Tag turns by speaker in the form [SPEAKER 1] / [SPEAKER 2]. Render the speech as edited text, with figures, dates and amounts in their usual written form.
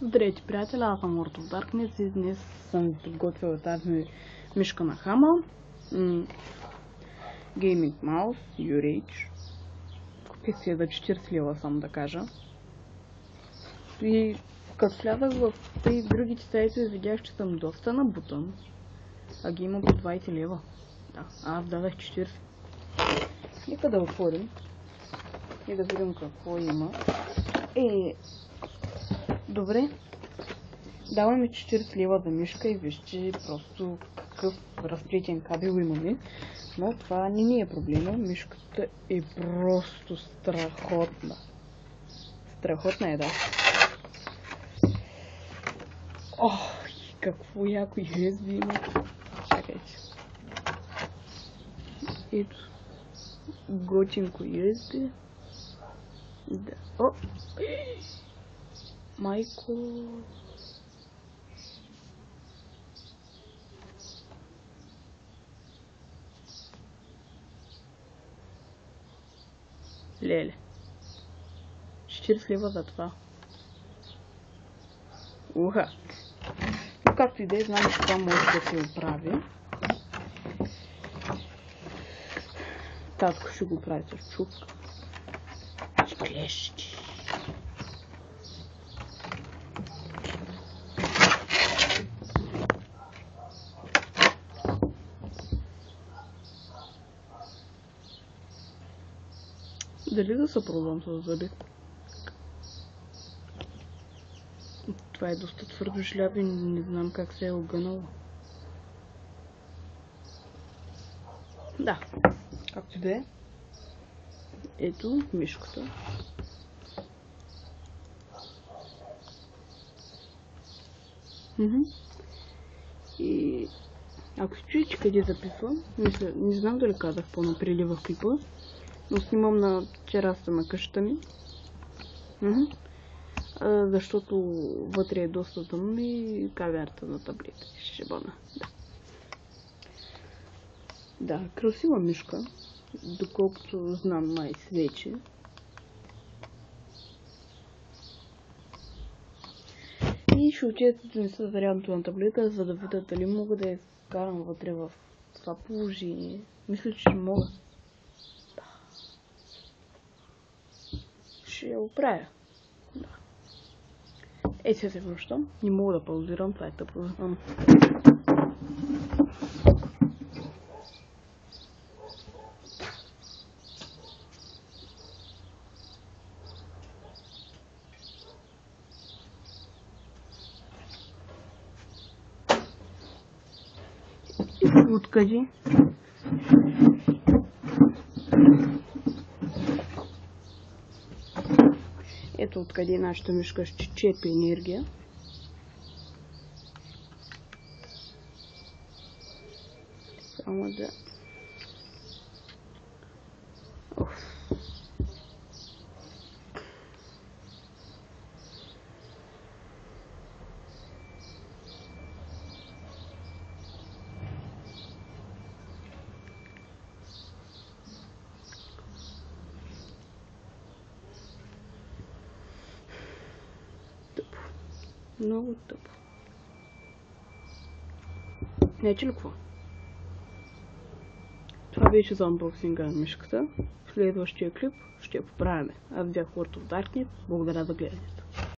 [SPEAKER 1] Здравейте, приятели, аз съм World of Darkness и днес съм ви подготвила тази мишка на Хама. Gaming Mouse, URH. Купих си я за 40 лева, само да кажа. И като влязах в другите сайти, видях, че съм доста набутан. А ги има по 20 лева. Да, аз дадах 40. Нека да отворим и да видим какво има. Добре. Даваме 40 лева за мишка и вижте просто какъв разплетен кабел имаме. Но това не ни е проблема. Мишката е просто страхотна. Страхотна е, да. Ох, какво яко USB има. Чакайте. Ето. Готинко USB. Да. О! Майко. Леле. 40 лева за това. Уха. Но както и да е, знам, че това може да се оправи. Татко ще го прави с чупка. И клещи. Дали да се пробвам с зъби? Това е доста твърдо жляби и не знам как се е огънало. Да, както да е. Ето мишката. И ако се чуете къде записвам, не знам дали казах по-напреди в клипа, но снимам на терасата на къщата ми. Защото вътре е доста тъмно и кавярата на таблета ще бъна. Да, красива мишка, доколкото знам май свечи. И ще отида да донеса зарядното на таблета, за да видя дали мога да я вкарам вътре в това положение. Мисля, че мога. Да. Ще я оправя. Да. Сега се връщам. Не мога да паузирам, това е тъпо. Откъде? Ето откъде нашата мишка ще черпи енергия. Само да... Много тъпо. Не, че ли какво? Това беше за анбоксинга на мишката. В следващия клип ще я поправяме. Аз бях World of Darkness. Благодаря за гледане.